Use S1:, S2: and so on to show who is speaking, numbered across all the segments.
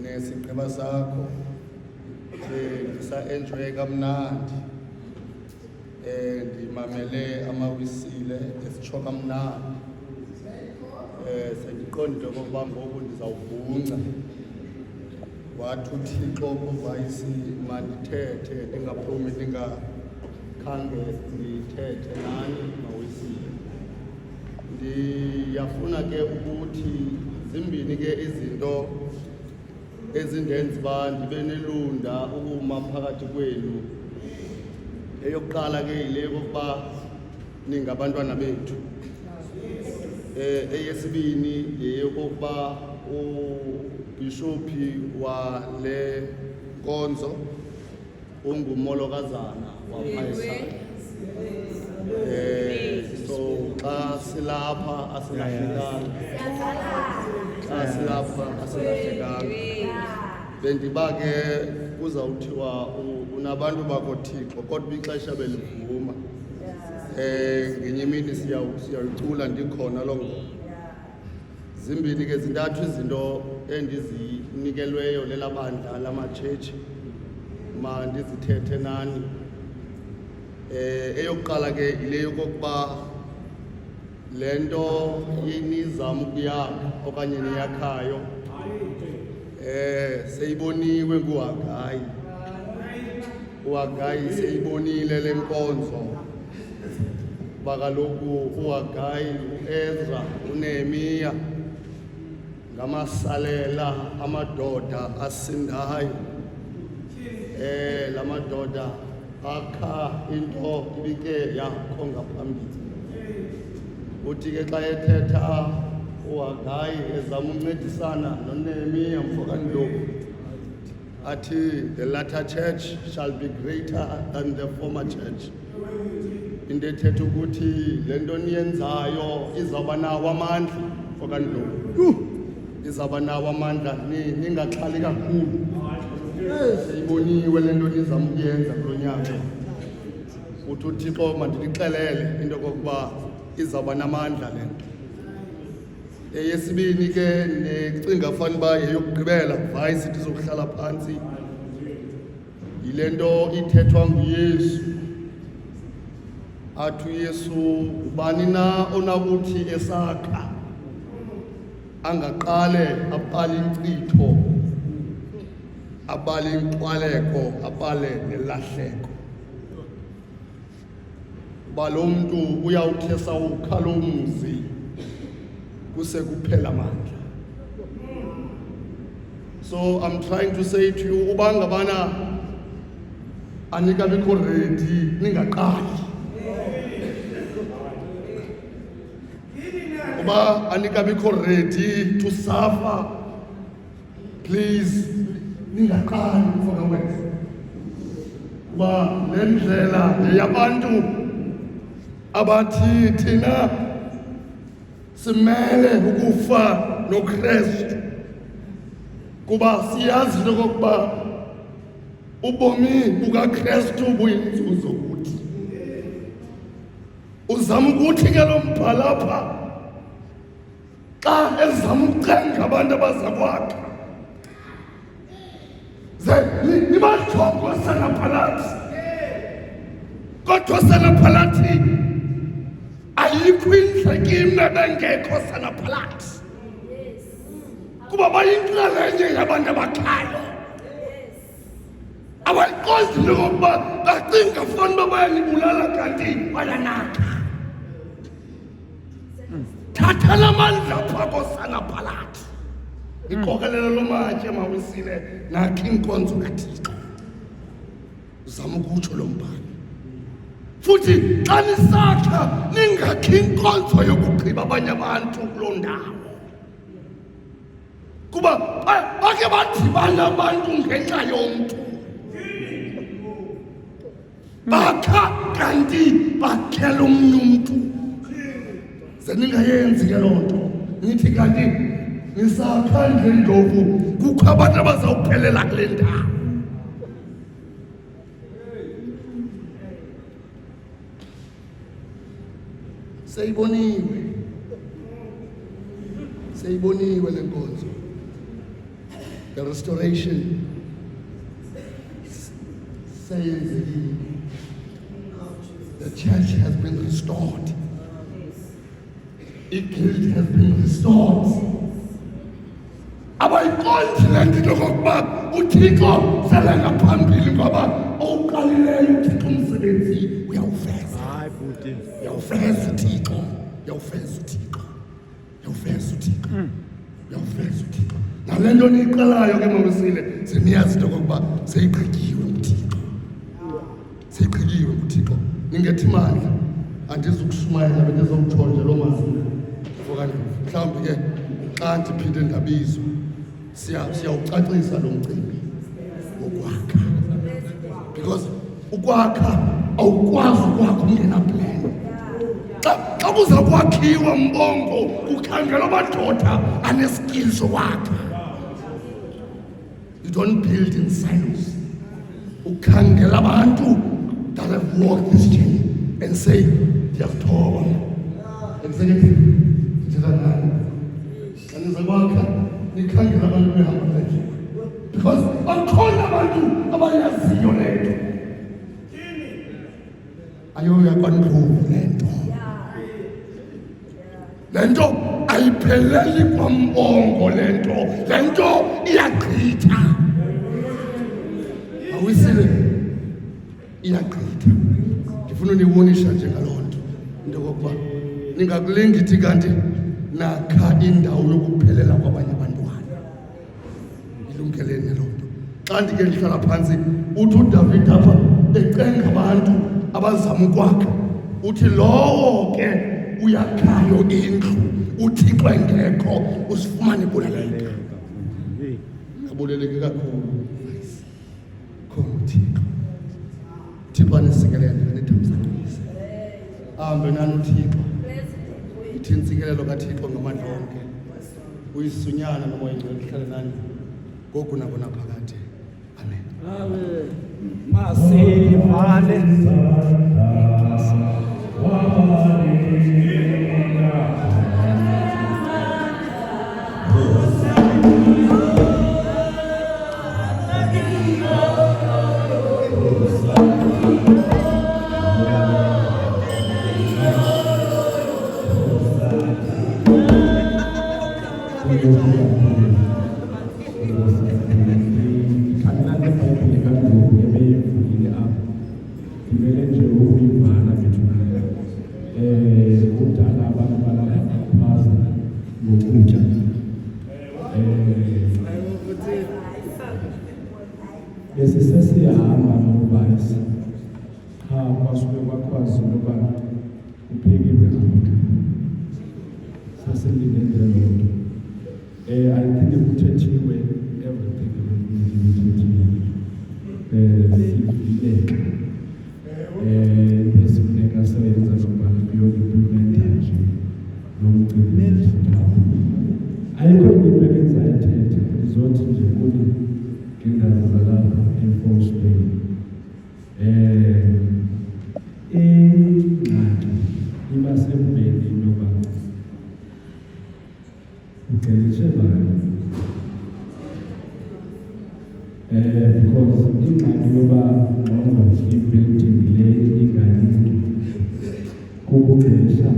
S1: nesigqiba sakho sa-enjoye kamnandi ndimamele amawisile esitsho kamnandi sendiqondile okokuba ngoku ndizawuvunca wathi uThixo kuvayisi mandithethe ndingaphumi ndingakhange ndithethe nani mawisile. Ndiyafuna ke ukuthi zimbini ke izinto ezindenza uba ndibe nelunda ukuma phakathi kwenu. Eyokuqala ke yile yokokuba ningabantwana bethu. Eyesibini yeyokokuba ubhishophi wale nkonzo ungumolokazana waphayisana. So xa silapha asilahlekanga. Xa silapha asilahlekanga. Bendiba ke kuzawuthiwa unabantu bakho Thixo kodwa ixesha belivuma. Ngenye imini siyayicula ndikhona lo ngoma. Zimbini ke zintathu izinto endizinikelweyo lelabandla lamatshetshi ma ndizithethe nani. Eyokuqala ke ile yokokuba le nto inizama ukuyakha okanye niyakhayo seyiboniwe nguHagayi. uHagayi seyibonile le nkonzo kuba kaloku uHagayi, uEzra, uNehemiya ngamasalela amadoda asindayo. La madoda akha into ibike yakho ngaphambili. Uthi ke xa ethetha uHagayi ezama uncedisana noNehemiya mfokandoku athi the latter church shall be greater than the former church. Into ethetha ukuthi le nto niyenzayo izawuba nawo amandla mfokandoku. Izawuba nawo amandla ningaxhali kakhulu. Seyiboniwe le nto nizama ukuyenza kulo nyaka. Uthi uThixo mandilixelele into yokokuba izawuba namandla le nto. Eyesibini ke ndicinga fanele uba yeyokugqibela vayi sithi sokuhlala phantsi yile nto ithethwa nguYesu. Athi uYesu ubani na onakuthi esakha angaqale abale inkcitho, abale inkwaleko, abale nelahleko. Uba lo mntu uyawuthi esawukha lo mzi kusekuphela amandla. So I'm trying to say to you, uba ngabana anikabikho ready ningaqali. Uba anikabikho ready to suffer, please ningaqali mfaka wethu. Uba le ndlela yeyabantu abathi thina simele ukufa noKristu kuba siyazi okokuba ubomi bukaKristu buyinzuzo kuthi. Uzama ukuthi ke lo mbhalapha xa ezama ukucenga abantu abaza kwakhe ze nibajongo sanaphalathi kodwa sanaphalathi ayikho indlekimna bengekho sanaphalathi kuba bayinxalenye yabantu abakhayo. Abayiqondi lokuba bacinga fana uba bayanibulala kanti bayanakha. Thatha la mandla phaa kosanaphalathi iqokelelo lomatye mawisile nakho inkonzo kaThixo. Uzama ukutsho lo mbhalo. Futhi xa nisakha ningakhi inkonzo yokugqiba abanye abantu kuloo ndawo. Kuba bakhe badibana abantu ngenxa yomntu. Bakha kanti bakhela omnye umntu. Ze ningayenzi ke loo nto. Nithi kanti nisakha ngendlovu kukho abantu abazawuphelela kule ndawo. Seyiboniwe le nkonzo. The restoration says the church has been restored. Guilt has been restored. Abayiqondi le nto kokuba uThixo sele ngaphambili ngoba awuqalileyo uThixo umsebenzi uyawuveza. Hayi bhuti. Uyawuveza uThixo. Uyawuveza uThixo. Uyawuveza uThixo. Uyawuveza uThixo. Nale nto niyiqalayo ke mawusile seniyazi into kokuba seyiqhikiwe uThixo. Seyiqhikiwe uThixo. Ningethi mandla andizukushumayela bendizokutsho nje lo mazwi. Okanye mhlawumbi ke xa ndiphinde ndabizwa siyawucacisa lo mcimbi wokwakha, because ukwakha awukwazi ukwakha ungena plan. Xa kuza kwakhiwa mbongo ukhangela amadoda aneskills zokwakha. You don't build in silos. Ukhangela abantu that have walked this journey and say ndiyakuthoba and say ndithetha nani aniza kwakha nikhangela abantu behamba kanje, because bakhona abantu abayaziyo le nto ayoyakwantlungu le nto ayipheleli kwambongo le nto iyagqitha. Awisile iyagqitha. Ndifuna unibonisha nje ngaloo nto into kokuba ningakulingithi kanti nakha indawo yokuphelela kwabanye abantwana. Ilungeleni loo nto. Xa ndike ndihlala phantsi uthi uDavid apha ecenga abantu abazama ukwakha, uthi lowo ke uyakhayo indlu uThixo engekho usifumane buleleka. Ngabuleleke kakhulu. Khona uThixo. Thixo anisikelele nithamsanise. Ahambe nani uThixo. Ithi intsikelelo kaThixo ngamandla onke. Uyisunyana nomoya ingcwele ihlale nani ngoku nako naphakade. Amen. Amen. Masivale.
S2: Sesiyahamba ngobazi cha kwasuke kwakwazi ngoba uphekiwe abantu sasilindele lonto I think ukuthethiwe everything sifileka besifuneka sebenza ngoba beyonimplementation nomcimbi ayikho into engizayithetha izothi nje kuni ngingazalapha enforcement ingxaki iba sembeni noba ugelishe bani because ingxaki yoba ngqondo i-building le inganingi kukugelisha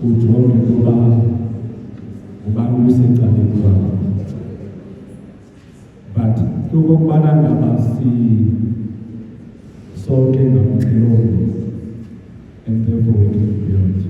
S2: ujonge kuba ubani usecaleni kwakho. But ukubana ngaba sonke ngamxilongo and therefore we can build.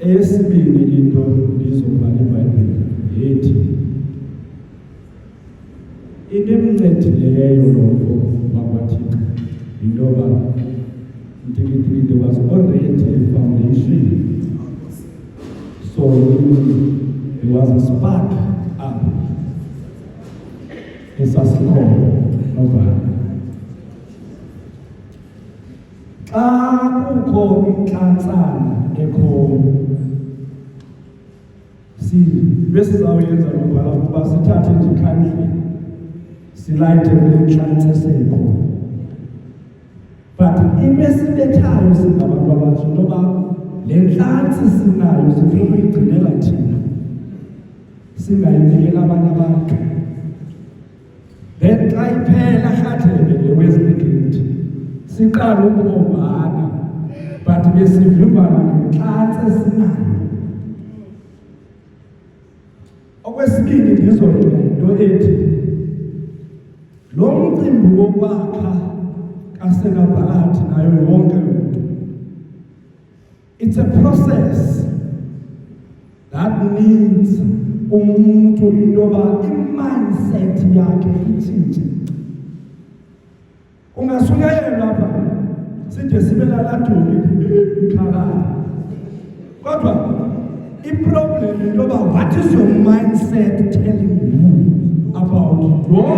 S2: Esibini into ndizobhala iBhayibhile yethi into emncedileyo lokho bakwaThixo intoba there was already a foundation, so there was a spark up. Esasikhona novana xa kukho inhlantsana ekhoyo besizawuyenza lokubana ukuba sithathe nje ikhandlela silayite kule sekho, but into esibethayo singabantu abatsho intoba le ntlantsi sinayo sifuna uyigcinela thina
S3: singayinikela abanye abantu. Then xa iphela rhathele le Wesley Grade siqala ukubombana but besivimbana ngenhlansi esinayo. Okwesibili ngizoleka into ethi lo mcimbi wokwakha kaSenabhalathi nayo yonke umuntu. It's a process that needs umuntu intoba i-mindset yakhe itshintshe. Ungasunyayela lapha side sibe laladuli ikhalala. Kodwa i-problem intoba what is your mindset telling you about your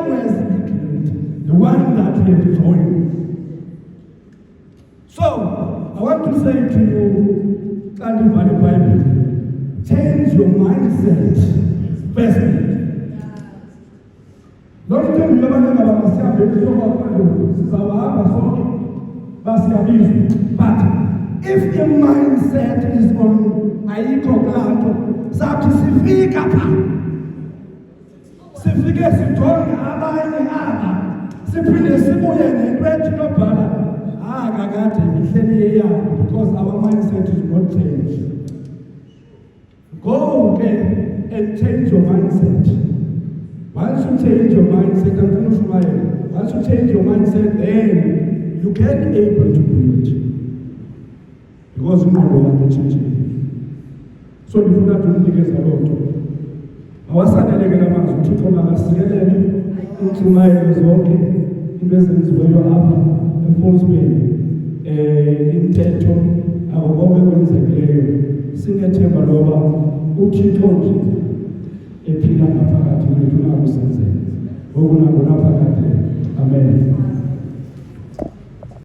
S3: Wesley Grade, the one that you have joined? So I want to say to you, Kandivale Bible, change your mindset firstly. Don't tell me about but if the mindset is on ayikho sathi sifika pha sifike sijonge abanye aba siphinde sibuye nento ethi nobhala kakade ngihleli eyabo because our mindset is not changed. Go and change your mindset. Once you change your mindset, once you change your mindset, then you can be able to do it. Because you know what to change. So if you not doing it, I was saying that to come and see into my okay, investments where you have a false way, intention, I will go and sing a chamber over Uchitonji, a pina apparat, you do not sense. Oguna Bonaparte.